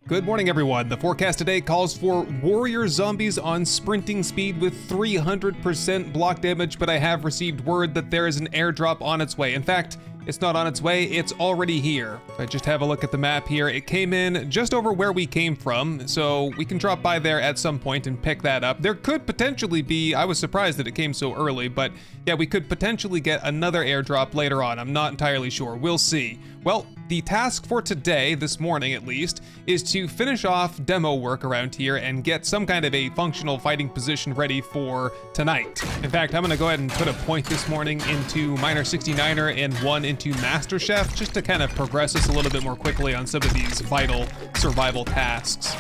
Good morning, everyone. The forecast today calls for warrior zombies on sprinting speed with 300% block damage, but I have received word that there is an airdrop on its way. In fact, it's not on its way, it's already here. If I just have a look at the map here, it came in just over where we came from, so we can drop by there at some point and pick that up. There could potentially be, I was surprised that it came so early, but yeah, we could potentially get another airdrop later on. I'm not entirely sure. We'll see. Well, the task for today, this morning at least, is to finish off demo work around here and get some kind of a functional fighting position ready for tonight. In fact, I'm gonna go ahead and put a point this morning into Miner 69er and one into Master Chef, just to kind of progress us a little bit more quickly on some of these vital survival tasks.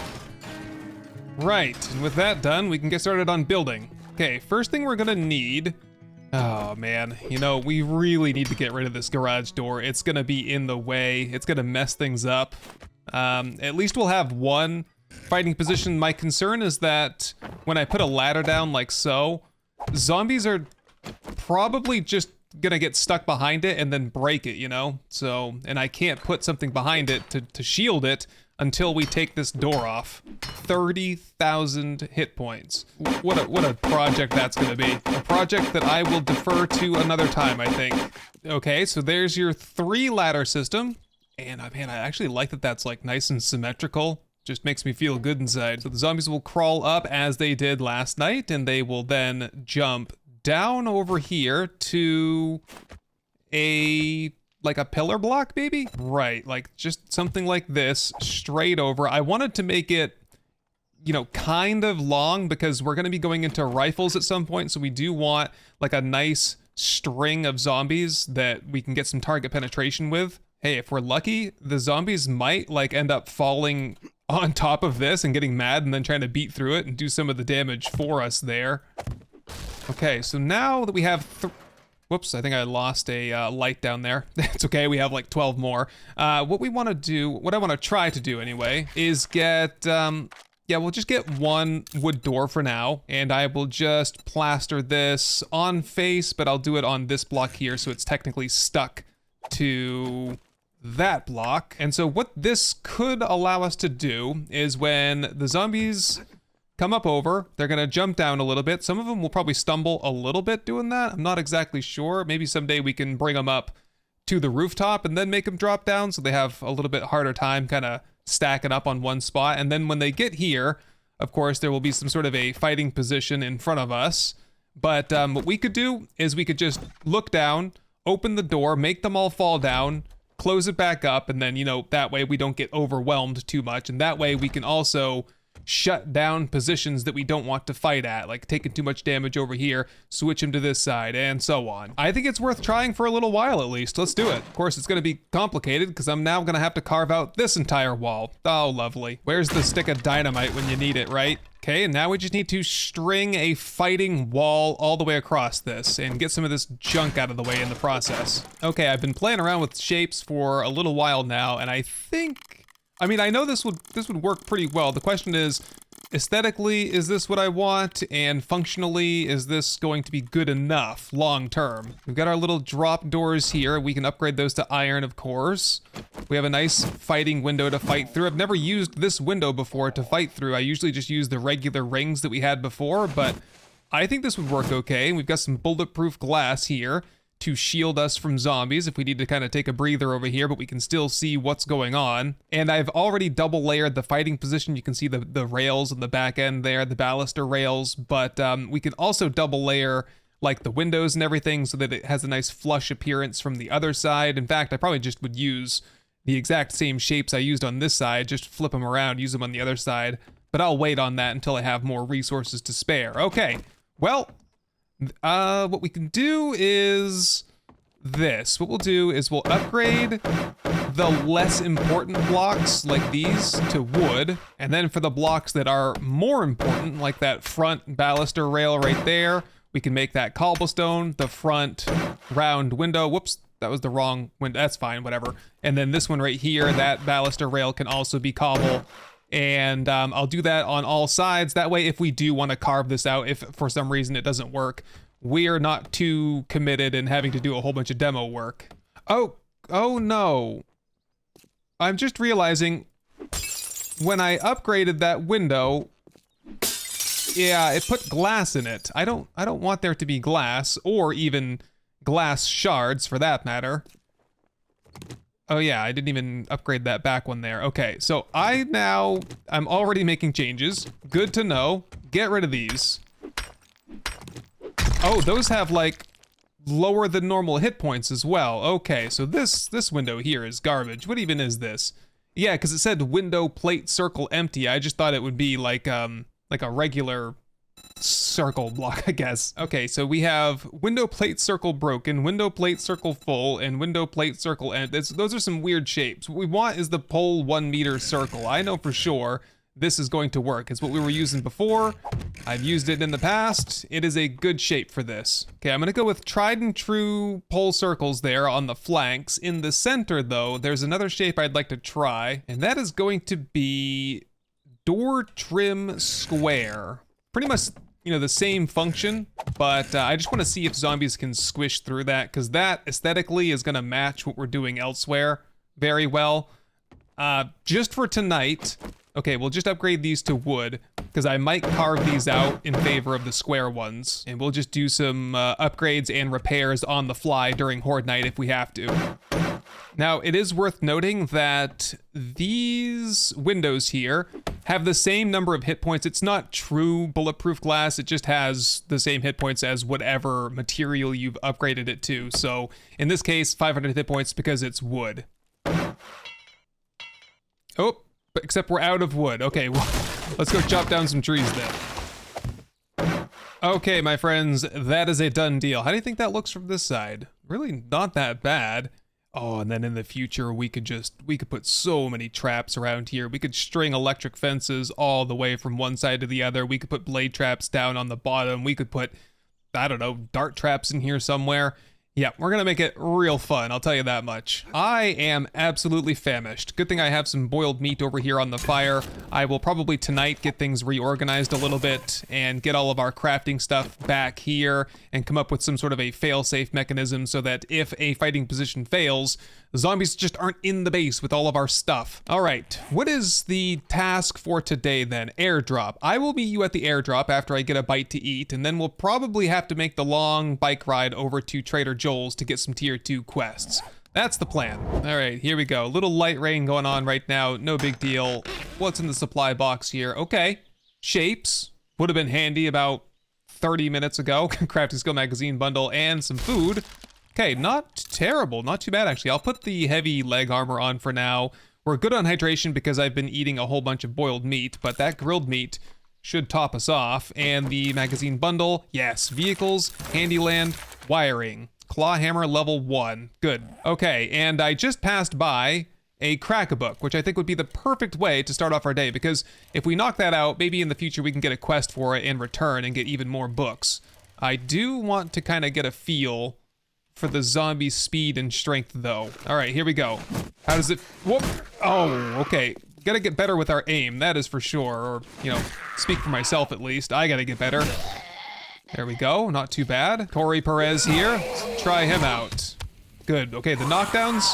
Right, and with that done, we can get started on building. Okay, first thing we're gonna need, oh man, you know, we really need to get rid of this garage door. It's gonna be in the way, it's gonna mess things up. At least we'll have one fighting position. My concern is that when I put a ladder down like so, zombies are probably just gonna get stuck behind it and then break it, you know? So, and I can't put something behind it to shield it until we take this door off. 30,000 hit points. What a project that's gonna be. A project that I will defer to another time, I think. Okay, so there's your 3 ladder system. And man, I actually like that that's like nice and symmetrical. Just makes me feel good inside. So the zombies will crawl up as they did last night, and they will then jump down over here to like a pillar block, maybe? Right, like just something like this, straight over. I wanted to make it, you know, kind of long because we're gonna be going into rifles at some point, so we do want like a nice string of zombies that we can get some target penetration with. Hey, if we're lucky, the zombies might like end up falling on top of this and getting mad and then trying to beat through it and do some of the damage for us there. Okay, so now that we have whoops, I think I lost a light down there. It's okay, we have like 12 more. What we want to do, what I want to try to do anyway, is get, yeah, we'll just get one wood door for now, and I will just plaster this on face, but I'll do it on this block here, so it's technically stuck to that block. And so what this could allow us to do is when the zombies come up over, they're gonna jump down a little bit. Some of them will probably stumble a little bit doing that. I'm not exactly sure. Maybe someday we can bring them up to the rooftop and then make them drop down so they have a little bit harder time kind of stacking up on one spot. And then when they get here, of course, there will be some sort of a fighting position in front of us. But what we could do is we could just look down, open the door, make them all fall down, close it back up, and then, you know, that way we don't get overwhelmed too much. And that way we can also shut down positions that we don't want to fight at, like taking too much damage over here, switch them to this side, and so on. I think it's worth trying for a little while at least. Let's do it. Of course, it's gonna be complicated because I'm now gonna have to carve out this entire wall. Oh, lovely. Where's the stick of dynamite when you need it, right? Okay, and now we just need to string a fighting wall all the way across this and get some of this junk out of the way in the process. Okay, I've been playing around with shapes for a little while now, and I think, I mean, I know this would work pretty well. The question is, aesthetically, is this what I want? And functionally, is this going to be good enough long term? We've got our little drop doors here. We can upgrade those to iron, of course. We have a nice fighting window to fight through. I've never used this window before to fight through. I usually just use the regular rings that we had before, but I think this would work okay. We've got some bulletproof glass here to shield us from zombies if we need to kind of take a breather over here, but we can still see what's going on. And I've already double layered the fighting position. You can see the rails on the back end there, the baluster rails, but we can also double layer like the windows and everything so that it has a nice flush appearance from the other side. In fact, I probably just would use the exact same shapes I used on this side, just flip them around, use them on the other side, but I'll wait on that until I have more resources to spare. Okay, well, what we can do is this. What we'll do is we'll upgrade the less important blocks like these to wood, and then for the blocks that are more important, like that front baluster rail right there, we can make that cobblestone, the front round window. Whoops, that was the wrong window. That's fine, whatever. And then this one right here, that baluster rail can also be cobble. And I'll do that on all sides. That way, if we do want to carve this out, if for some reason it doesn't work, we're not too committed in having to do a whole bunch of demo work. Oh no. I'm just realizing when I upgraded that window, yeah, it put glass in it. I don't want there to be glass, or even glass shards for that matter. Oh yeah, I didn't even upgrade that back one there. Okay, so I'm already making changes. Good to know. Get rid of these. Oh, those have like lower than normal hit points as well. Okay, so this window here is garbage. What even is this? Yeah, because it said window plate circle empty. I just thought it would be like a regular circle block, I guess. Okay, so we have window plate circle broken, window plate circle full, and window plate circle empty. Those are some weird shapes. What we want is the pole 1 meter circle. I know for sure this is going to work. It's what we were using before. I've used it in the past. It is a good shape for this. Okay, I'm gonna go with tried and true pole circles there on the flanks. In the center though, there's another shape I'd like to try, and that is going to be door trim square. Pretty much, you know, the same function, but I just want to see if zombies can squish through that, because that aesthetically is gonna match what we're doing elsewhere very well. Just for tonight, okay, we'll just upgrade these to wood, because I might carve these out in favor of the square ones. And we'll just do some upgrades and repairs on the fly during Horde night if we have to. Now, it is worth noting that these windows here have the same number of hit points. It's not true bulletproof glass, it just has the same hit points as whatever material you've upgraded it to. So, in this case, 500 hit points because it's wood. Oh, except we're out of wood. Okay, well, let's go chop down some trees then. Okay, my friends, that is a done deal. How do you think that looks from this side? Really not that bad. Oh, and then in the future, we could put so many traps around here. We could string electric fences all the way from one side to the other. We could put blade traps down on the bottom. We could put, I don't know, dart traps in here somewhere. Yeah, we're gonna make it real fun, I'll tell you that much. I am absolutely famished. Good thing I have some boiled meat over here on the fire. I will probably tonight get things reorganized a little bit and get all of our crafting stuff back here and come up with some sort of a fail-safe mechanism so that if a fighting position fails, zombies just aren't in the base with all of our stuff. All right, what is the task for today then? Airdrop. I will meet you at the airdrop after I get a bite to eat, and then we'll probably have to make the long bike ride over to Trader Joel's to get some tier 2 quests. That's the plan. All right, here we go. Little light rain going on right now, no big deal. What's in the supply box here? Okay, shapes. Would have been handy about 30 minutes ago. Crafting skill magazine bundle and some food. Okay, not terrible, not too bad actually. I'll put the heavy leg armor on for now. We're good on hydration because I've been eating a whole bunch of boiled meat, but that grilled meat should top us off. And the magazine bundle, yes, vehicles, handyland, wiring, claw hammer level 1, good. Okay, and I just passed by a crack-a-book, which I think would be the perfect way to start off our day, because if we knock that out, maybe in the future we can get a quest for it in return and get even more books. I do want to kind of get a feel for the zombie speed and strength though. All right, here we go. How does it, whoop. Oh, okay. Gotta get better with our aim, that is for sure. Or, you know, speak for myself at least. I gotta get better. There we go, not too bad. Corey Perez here, let's try him out. Good, okay, the knockdowns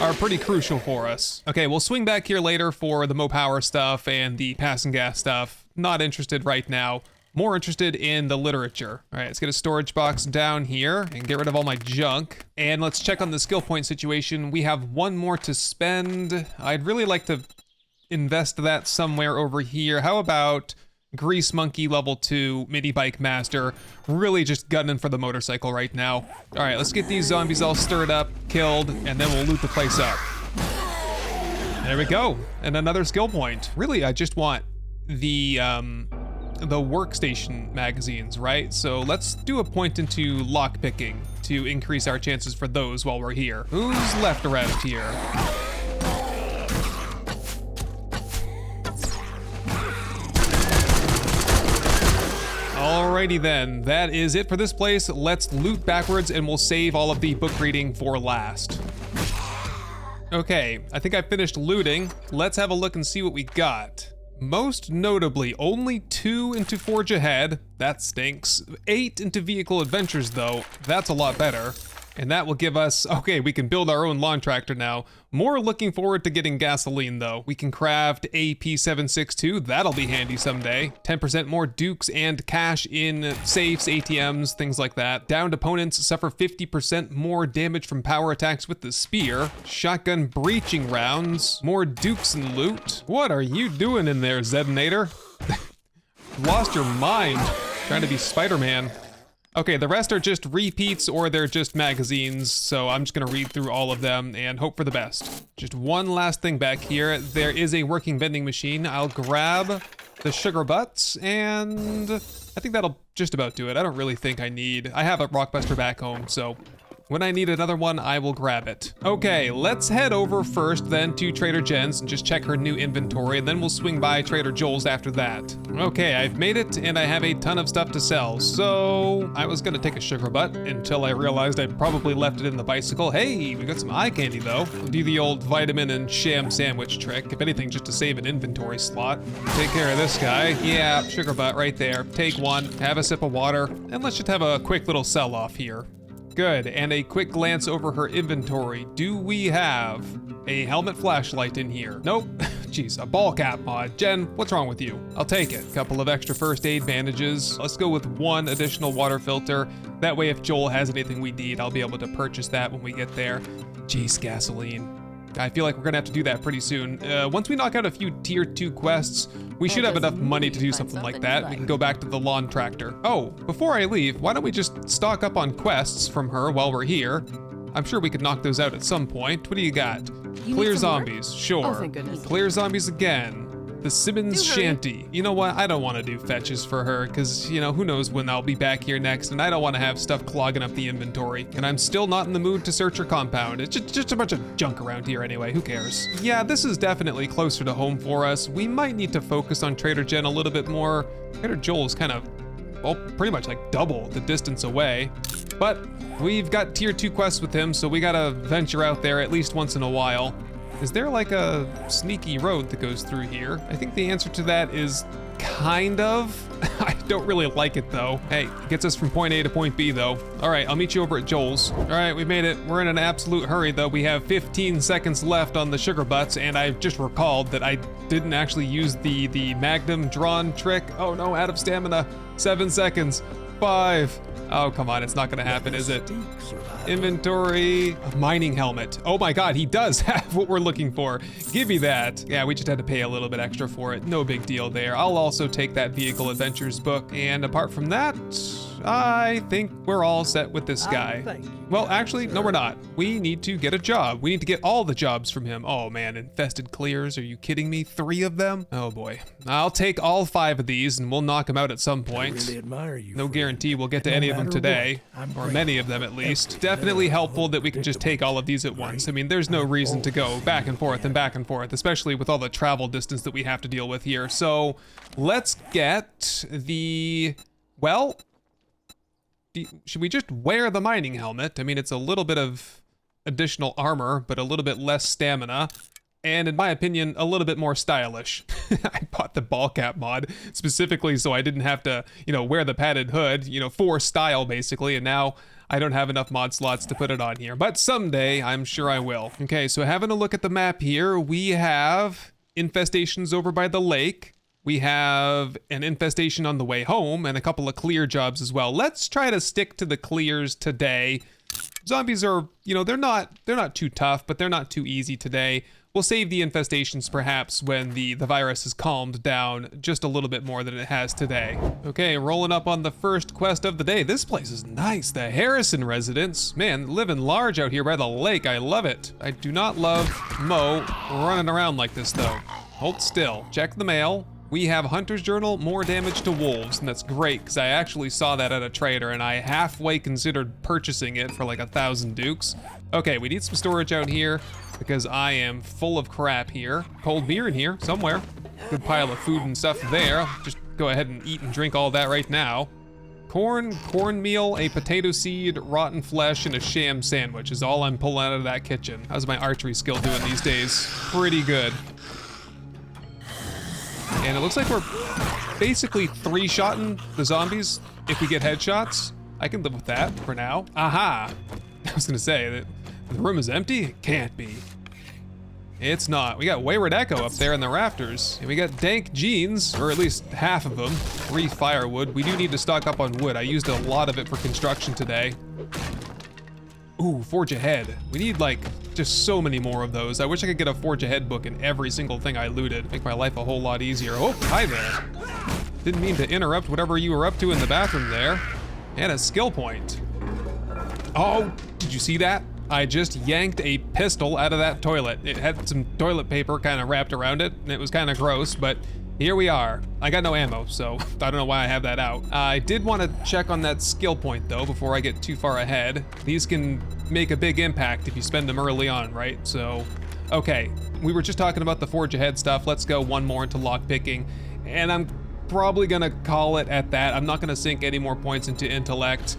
are pretty crucial for us. Okay, we'll swing back here later for the Mo Power stuff and the passing gas stuff. Not interested right now. More interested in the literature. All right, let's get a storage box down here and get rid of all my junk. And let's check on the skill point situation. We have one more to spend. I'd really like to invest that somewhere over here. How about Grease Monkey level 2, Mini Bike Master? Really just gunning for the motorcycle right now. All right, let's get these zombies all stirred up, killed, and then we'll loot the place up. There we go, and another skill point. Really, I just want the workstation magazines, right? So let's do a point into lockpicking to increase our chances for those while we're here. Who's left around here? Alrighty then, that is it for this place. Let's loot backwards and we'll save all of the book reading for last. Okay, I think I finished looting. Let's have a look and see what we got. Most notably, only 2 into Forge Ahead, that stinks. 8 into Vehicle Adventures though, that's a lot better. And that will give us, okay, we can build our own lawn tractor now. More looking forward to getting gasoline though. We can craft a P762, that'll be handy someday. 10% more dukes and cash in safes, ATMs, things like that. Downed opponents suffer 50% more damage from power attacks with the spear. Shotgun breaching rounds, more dukes and loot. What are you doing in there, Zedinator? Lost your mind, trying to be Spider-Man. Okay, the rest are just repeats or they're just magazines, so I'm just gonna read through all of them and hope for the best. Just one last thing back here. There is a working vending machine. I'll grab the sugar butts and I think that'll just about do it. I don't really think I have a Rockbuster back home, so when I need another one, I will grab it. Okay, let's head over first then to Trader Jen's and just check her new inventory, and then we'll swing by Trader Joel's after that. Okay, I've made it and I have a ton of stuff to sell. So I was gonna take a sugar butt until I realized I probably left it in the bicycle. Hey, we got some eye candy though. We'll do the old vitamin and sham sandwich trick. If anything, just to save an inventory slot. Take care of this guy. Yeah, sugar butt right there. Take one, have a sip of water, and let's just have a quick little sell off here. Good, and a quick glance over her inventory. Do we have a helmet flashlight in here? Nope. Jeez, a ball cap mod. Jen, what's wrong with you? I'll take it. Couple of extra first aid bandages. Let's go with one additional water filter. That way if Joel has anything we need, I'll be able to purchase that when we get there. Jeez, gasoline. I feel like we're gonna have to do that pretty soon. Once we knock out a few tier 2 quests, we should have enough money to do something like that. We can go back to the lawn tractor. Oh, before I leave, why don't we just stock up on quests from her while we're here? I'm sure we could knock those out at some point. What do you got? Clear zombies, sure. Oh, thank goodness. Clear zombies again. The Simmons Shanty. You know what? I don't want to do fetches for her because, you know, who knows when I'll be back here next, and I don't want to have stuff clogging up the inventory. And I'm still not in the mood to search her compound. It's just a bunch of junk around here anyway. Who cares? Yeah, this is definitely closer to home for us. We might need to focus on Trader Jen a little bit more. Trader Joel is kind of, well, pretty much like double the distance away. But we've got tier 2 quests with him, so we gotta venture out there at least once in a while. Is there like a sneaky road that goes through here? I think the answer to that is kind of. I don't really like it though. Hey, it gets us from point A to point B though. All right, I'll meet you over at Joel's. All right, we made it. We're in an absolute hurry though. We have 15 seconds left on the sugar butts, and I've just recalled that I didn't actually use the Magnum drawn trick. Oh no, out of stamina. 7 seconds. 5. Oh, come on, it's not gonna happen, is it? Inventory, mining helmet. Oh my God, he does have what we're looking for. Give me that. Yeah, we just had to pay a little bit extra for it. No big deal there. I'll also take that Vehicle Adventures book. And apart from that, I think we're all set with this guy. Well, actually, no, we're not. We need to get a job. We need to get all the jobs from him. Oh man, infested clears. Are you kidding me? 3 of them? Oh boy. I'll take all 5 of these and we'll knock them out at some point. I really admire you. No guarantee we'll get to any of them today, or many of them at least. Definitely helpful that we can just take all of these at once. I mean, there's no reason to go back and forth, especially with all the travel distance that we have to deal with here. So let's get the, well, should we just wear the mining helmet? I mean, it's a little bit of additional armor, but a little bit less stamina. And in my opinion, a little bit more stylish. I bought the ball cap mod specifically so I didn't have to, you know, wear the padded hood, you know, for style basically. And now I don't have enough mod slots to put it on here, but someday I'm sure I will. Okay, so having a look at the map here, we have infestations over by the lake. We have an infestation on the way home and a couple of clear jobs as well. Let's try to stick to the clears today. Zombies are, you know, they're not too tough, but they're not too easy today. We'll save the infestations perhaps when the virus has calmed down just a little bit more than it has today. Okay, rolling up on the first quest of the day. This place is nice, the Harrison residence. Man, living large out here by the lake, I love it. I do not love Mo running around like this though. Hold still, check the mail. We have Hunter's Journal, more damage to wolves, and that's great because I actually saw that at a trader and I halfway considered purchasing it for like 1,000 dukes. Okay, we need some storage out here because I am full of crap here. Cold beer in here somewhere. Good pile of food and stuff there. I'll just go ahead and eat and drink all that right now. Cornmeal, a potato seed, rotten flesh, and a sham sandwich is all I'm pulling out of that kitchen. How's my archery skill doing these days? Pretty good. And it looks like we're basically 3-shotting the zombies if we get headshots. I can live with that for now. Aha! was gonna say that the room is empty. It can't be. It's not. We got Wayward Echo up there in the rafters. And we got dank jeans, or at least half of them. 3 firewood. We do need to stock up on wood. I used a lot of it for construction today. Ooh, Forge Ahead. We need like just so many more of those. I wish I could get a Forge Ahead book in every single thing I looted. Make my life a whole lot easier. Oh, hi there. Didn't mean to interrupt whatever you were up to in the bathroom there. And a skill point. Oh, did you see that? I just yanked a pistol out of that toilet. It had some toilet paper kind of wrapped around it, and it was kind of gross, but here we are. I got no ammo, so I don't know why I have that out. I did want to check on that skill point though before I get too far ahead. These can make a big impact if you spend them early on, right? So, okay, we were just talking about the Forge Ahead stuff. Let's go one more into lockpicking, and I'm probably gonna call it at that. I'm not gonna sink any more points into intellect.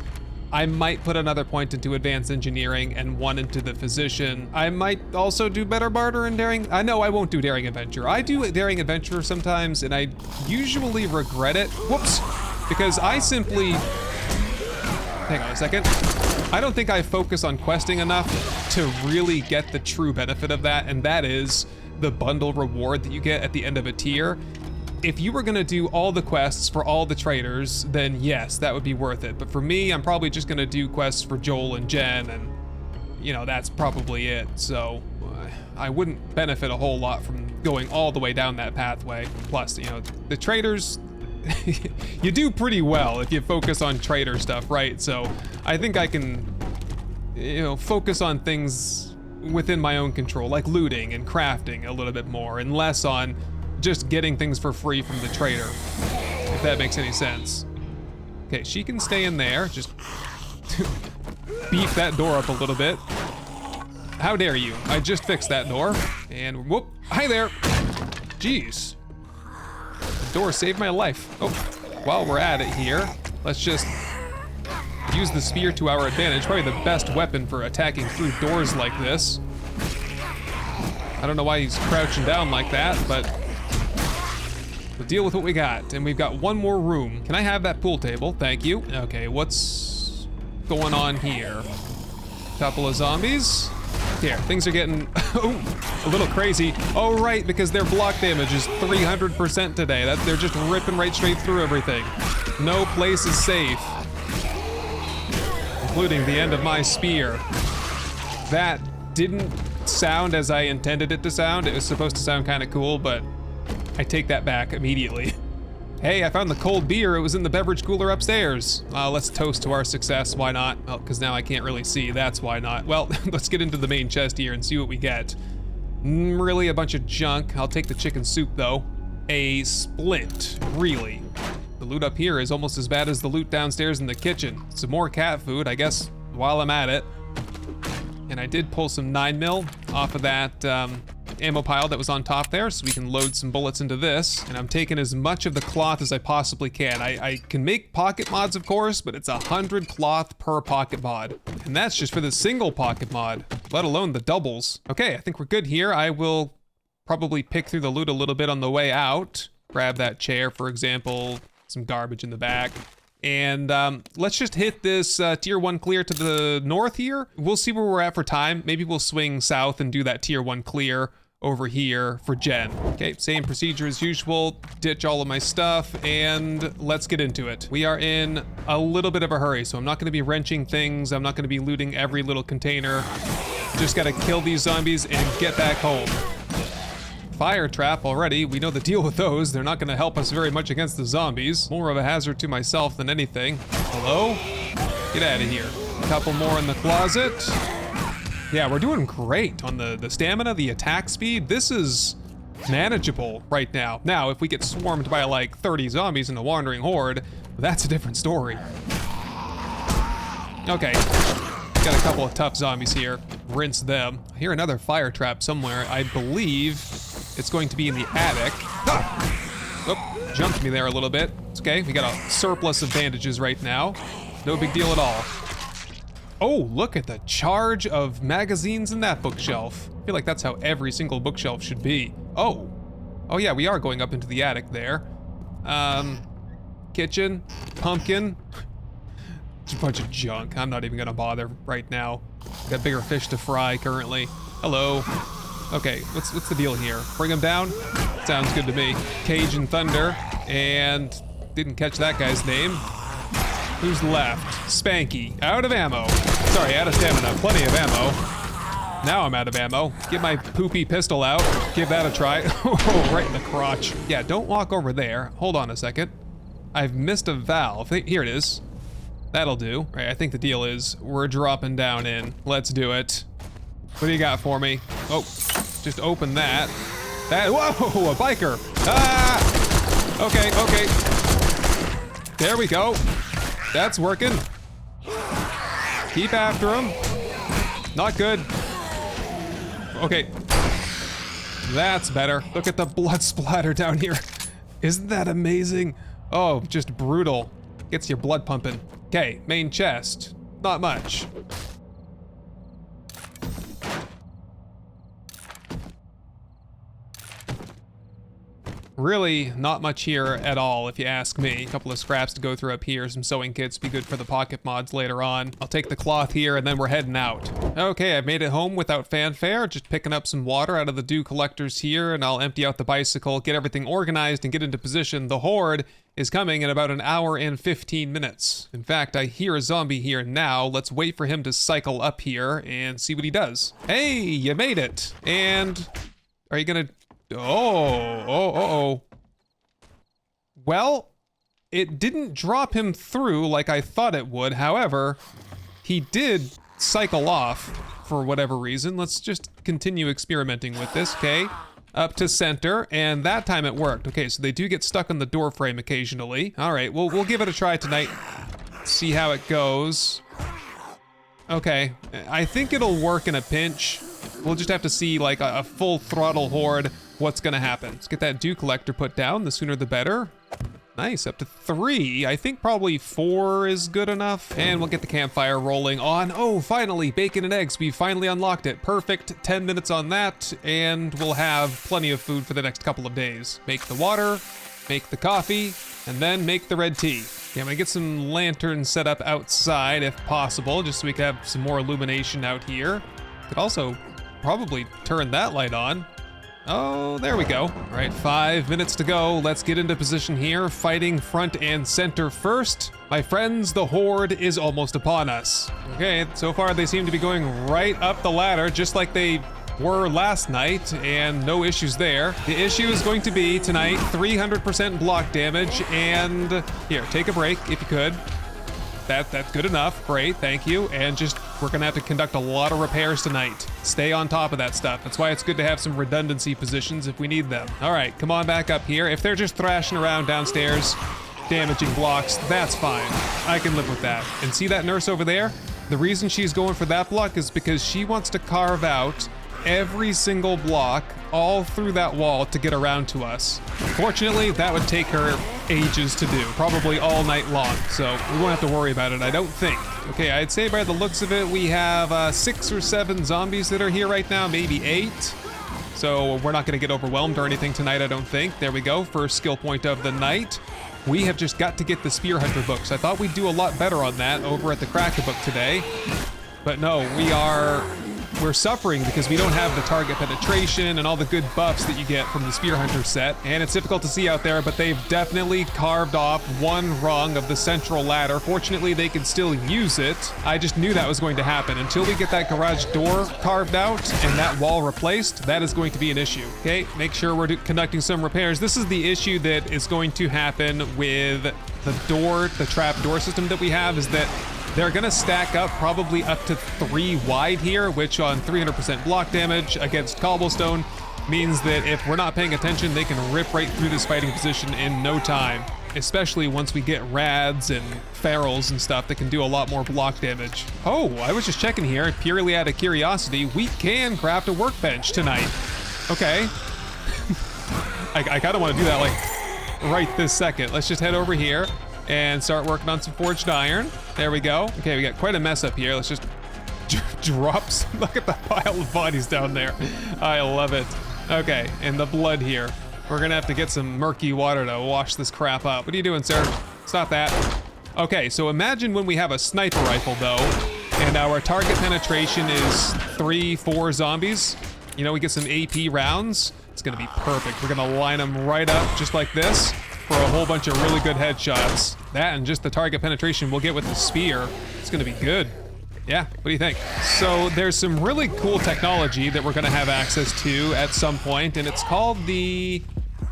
I might put another point into advanced engineering and 1 into the physician. I might also do better barter and daring. I know I won't do daring adventure. I do daring adventure sometimes and I usually regret it. Whoops, because I simply, hang on a second. I don't think I focus on questing enough to really get the true benefit of that, and that is the bundle reward that you get at the end of a tier. If you were gonna do all the quests for all the traders, then yes, that would be worth it. But for me, I'm probably just gonna do quests for Joel and Jen, and you know, that's probably it. So I wouldn't benefit a whole lot from going all the way down that pathway. Plus, you know, the traders, you do pretty well if you focus on trader stuff, right? So I think I can, you know, focus on things within my own control, like looting and crafting a little bit more, and less on just getting things for free from the trader, if that makes any sense. Okay, she can stay in there. Just beef that door up a little bit. How dare you? I just fixed that door. And whoop, hi there. Jeez. The door saved my life. Oh, while we're at it here, let's just use the spear to our advantage. Probably the best weapon for attacking through doors like this. I don't know why he's crouching down like that, but we'll deal with what we got. And we've got one more room. Can I have that pool table? Thank you. Okay, what's going on here? Couple of zombies. Here, things are getting a little crazy. Oh, right, because their block damage is 300% today. They're just ripping right straight through everything. No place is safe, including the end of my spear. That didn't sound as I intended it to sound. It was supposed to sound kind of cool, but I take that back immediately. Hey, I found the cold beer. It was in the beverage cooler upstairs. Let's toast to our success. Why not? Well, because now I can't really see. That's why not. Well, let's get into the main chest here and see what we get. Really a bunch of junk. I'll take the chicken soup though. A splint, really. The loot up here is almost as bad as the loot downstairs in the kitchen. Some more cat food, I guess, while I'm at it. And I did pull some 9mm off of that ammo pile that was on top there, so we can load some bullets into this. And I'm taking as much of the cloth as I possibly can. I can make pocket mods, of course, but it's 100 cloth per pocket mod. And that's just for the single pocket mod, let alone the doubles. Okay, I think we're good here. I will probably pick through the loot a little bit on the way out. Grab that chair, for example, some garbage in the back. And let's just hit this tier 1 clear to the north here. We'll see where we're at for time. Maybe we'll swing south and do that tier 1 clear over here for Jen. Okay, same procedure as usual. Ditch all of my stuff and let's get into it. We are in a little bit of a hurry, so I'm not gonna be wrenching things. I'm not gonna be looting every little container. Just gotta kill these zombies and get back home. Fire trap already. We know the deal with those. They're not gonna help us very much against the zombies. More of a hazard to myself than anything. Hello? Get out of here. A couple more in the closet. Yeah, we're doing great on the stamina, the attack speed. This is manageable right now. Now, if we get swarmed by like 30 zombies in a wandering horde, that's a different story. Okay, got a couple of tough zombies here. Rinse them. I hear another fire trap somewhere. I believe it's going to be in the attic. Ah! Oh, jumped me there a little bit. It's okay, we got a surplus of bandages right now. No big deal at all. Oh, look at the charge of magazines in that bookshelf. I feel like that's how every single bookshelf should be. Oh. Oh yeah, we are going up into the attic there. Kitchen, pumpkin. It's a bunch of junk. I'm not even gonna bother right now. Got bigger fish to fry currently. Hello. Okay, what's the deal here? Bring him down? Sounds good to me. Cajun Thunder, and didn't catch that guy's name. Who's left? Spanky. Out of ammo. Sorry, out of stamina. Plenty of ammo. Now I'm out of ammo. Get my poopy pistol out. Give that a try. Oh, right in the crotch. Yeah, don't walk over there. Hold on a second. I've missed a valve. Here it is. That'll do. All right, I think the deal is we're dropping down in. Let's do it. What do you got for me? Oh, just open that. Whoa, a biker. Ah! Okay. There we go. That's working. Keep after him. Not good. Okay. That's better. Look at the blood splatter down here. Isn't that amazing? Oh, just brutal. Gets your blood pumping. Okay, main chest. Not much. Really, not much here at all, if you ask me. A couple of scraps to go through up here, some sewing kits, be good for the pocket mods later on. I'll take the cloth here, and then we're heading out. Okay, I've made it home without fanfare, just picking up some water out of the dew collectors here, and I'll empty out the bicycle, get everything organized, and get into position. The horde is coming in about an hour and 15 minutes. In fact, I hear a zombie here now. Let's wait for him to cycle up here and see what he does. Hey, you made it! And are you gonna... Oh. Well, it didn't drop him through like I thought it would. However, he did cycle off for whatever reason. Let's just continue experimenting with this, okay? Up to center, and that time it worked. Okay, so they do get stuck on the door frame occasionally. All right, we'll give it a try tonight. See how it goes. Okay, I think it'll work in a pinch. We'll just have to see like a full throttle horde what's gonna happen. Let's get that dew collector put down, the sooner the better. Nice, up to 3. I think probably 4 is good enough. And we'll get the campfire rolling on. Oh, finally, bacon and eggs. We finally unlocked it. Perfect, 10 minutes on that, and we'll have plenty of food for the next couple of days. Make the water, make the coffee, and then make the red tea. Yeah, I'm gonna get some lanterns set up outside if possible, just so we can have some more illumination out here. Could also probably turn that light on. Oh, there we go. All right, 5 minutes to go. Let's get into position here, fighting front and center first. My friends, the horde is almost upon us. Okay, so far they seem to be going right up the ladder, just like they were last night, and no issues there. The issue is going to be tonight, 300% block damage, and here, take a break if you could. That's good enough. Great, thank you. And just, we're gonna have to conduct a lot of repairs tonight. Stay on top of that stuff. That's why it's good to have some redundancy positions if we need them. All right, come on back up here. If they're just thrashing around downstairs, damaging blocks, that's fine. I can live with that. And see that nurse over there? The reason she's going for that block is because she wants to carve out every single block all through that wall to get around to us. Fortunately, that would take her ages to do, probably all night long, so we won't have to worry about it, I don't think. Okay, I'd say by the looks of it, we have 6 or 7 zombies that are here right now, maybe 8. So we're not gonna get overwhelmed or anything tonight, I don't think. There we go, first skill point of the night. We have just got to get the Spear Hunter books. I thought we'd do a lot better on that over at the Cracker book today. But no, we're suffering because we don't have the target penetration and all the good buffs that you get from the Spear Hunter set. And it's difficult to see out there, but they've definitely carved off one rung of the central ladder. Fortunately, they can still use it. I just knew that was going to happen. Until we get that garage door carved out and that wall replaced, that is going to be an issue. Okay, make sure we're conducting some repairs. This is the issue that is going to happen with the trap door system that we have, is that they're gonna stack up probably up to 3 wide here, which on 300% block damage against cobblestone means that if we're not paying attention, they can rip right through this fighting position in no time. Especially once we get rads and ferals and stuff that can do a lot more block damage. Oh, I was just checking here, purely out of curiosity, we can craft a workbench tonight. Okay. I kinda wanna do that like right this second. Let's just head over here and start working on some forged iron. There we go. Okay, we got quite a mess up here. Let's just drop some, look at the pile of bodies down there. I love it. Okay, and the blood here. We're gonna have to get some murky water to wash this crap up. What are you doing, sir? Stop that. Okay, so imagine when we have a sniper rifle though, and our target penetration is 3-4 zombies. You know, we get some AP rounds. It's gonna be perfect. We're gonna line them right up just like this for a whole bunch of really good headshots. That and just the target penetration we'll get with the spear. It's gonna be good. Yeah, what do you think? So there's some really cool technology that we're gonna have access to at some point, and it's called the,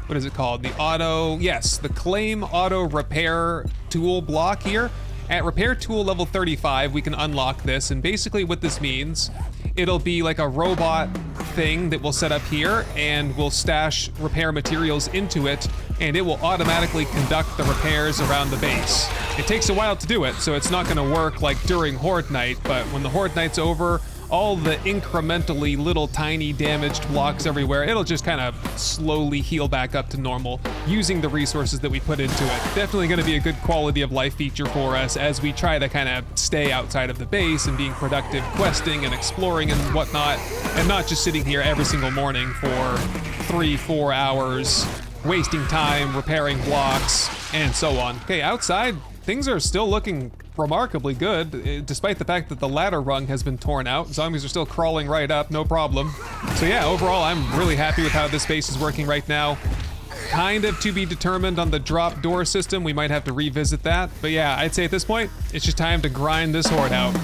what is it called? The Claim Auto Repair tool block here. At repair tool level 35, we can unlock this, and basically what this means, it'll be like a robot thing that we'll set up here, and we'll stash repair materials into it, and it will automatically conduct the repairs around the base. It takes a while to do it, so it's not gonna work like during Horde Night, but when the Horde Night's over, all the incrementally little tiny damaged blocks everywhere, it'll just kind of slowly heal back up to normal using the resources that we put into it. Definitely gonna be a good quality of life feature for us as we try to kind of stay outside of the base and being productive questing and exploring and whatnot, and not just sitting here every single morning for 3-4 hours, wasting time repairing blocks and so on. Okay, outside, things are still looking remarkably good, despite the fact that the ladder rung has been torn out. Zombies are still crawling right up, no problem. So yeah, overall, I'm really happy with how this base is working right now. Kind of to be determined on the drop door system. We might have to revisit that. But yeah, I'd say at this point, it's just time to grind this horde out.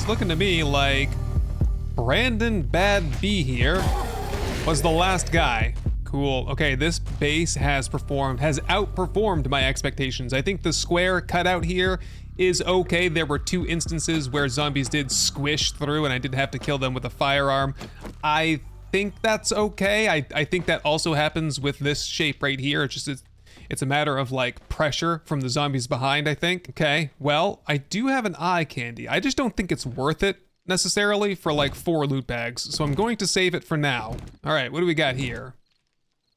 Looking to me like Brandon Bad B here was the last guy. Cool. Okay, this base has outperformed my expectations. I think the square cutout here is okay. There were 2 instances where zombies did squish through and I did have to kill them with a firearm. I think that's okay. I think that also happens with this shape right here. It's a matter of like pressure from the zombies behind, I think. Okay, well, I do have an eye candy. I just don't think it's worth it necessarily for like 4 loot bags. So I'm going to save it for now. All right, what do we got here?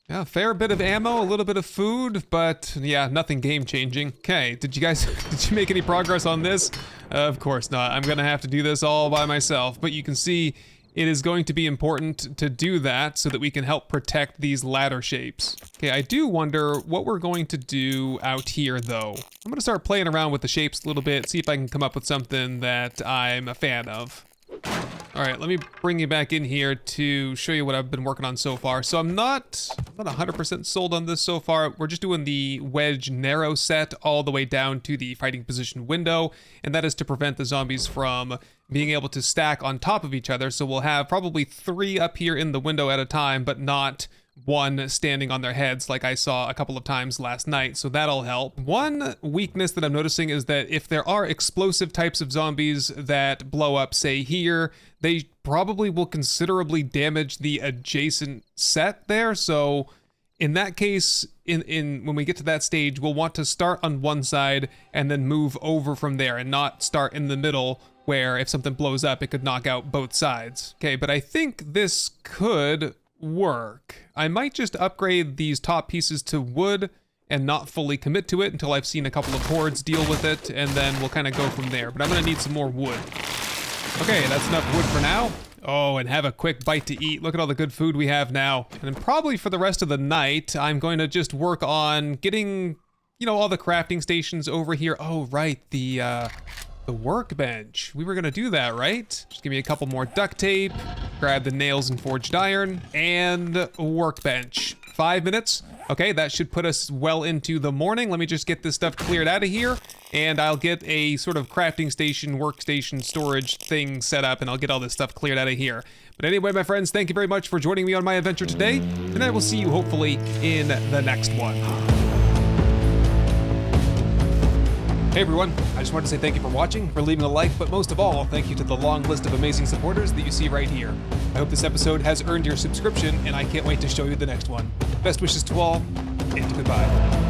Yeah, a fair bit of ammo, a little bit of food, but yeah, nothing game changing. Okay, did you make any progress on this? Of course not. I'm gonna have to do this all by myself, but you can see it is going to be important to do that so that we can help protect these ladder shapes. Okay, I do wonder what we're going to do out here though. I'm gonna start playing around with the shapes a little bit, see if I can come up with something that I'm a fan of. All right, let me bring you back in here to show you what I've been working on so far. So I'm not 100% sold on this so far. We're just doing the wedge narrow set all the way down to the fighting position window, and that is to prevent the zombies from being able to stack on top of each other. So we'll have probably 3 up here in the window at a time, but not 1 standing on their heads like I saw a couple of times last night, so that'll help. One weakness that I'm noticing is that if there are explosive types of zombies that blow up, say here, they probably will considerably damage the adjacent set there, so in that case, when we get to that stage, we'll want to start on one side and then move over from there and not start in the middle where if something blows up, it could knock out both sides. Okay, but I think this could work. I might just upgrade these top pieces to wood and not fully commit to it until I've seen a couple of hordes deal with it, and then we'll kind of go from there. But I'm gonna need some more wood. Okay, that's enough wood for now. Oh, and have a quick bite to eat. Look at all the good food we have now. And then probably for the rest of the night, I'm going to just work on getting, you know, all the crafting stations over here. Oh, right, the workbench. We were gonna do that, right? Just give me a couple more duct tape, grab the nails and forged iron, and workbench. 5 minutes. Okay, that should put us well into the morning. Let me just get this stuff cleared out of here, and I'll get a sort of crafting station, workstation, storage thing set up, and I'll get all this stuff cleared out of here. But anyway, my friends, thank you very much for joining me on my adventure today, and I will see you hopefully in the next one. Hey everyone, I just wanted to say thank you for watching, for leaving a like, but most of all, thank you to the long list of amazing supporters that you see right here. I hope this episode has earned your subscription, and I can't wait to show you the next one. Best wishes to all, and goodbye.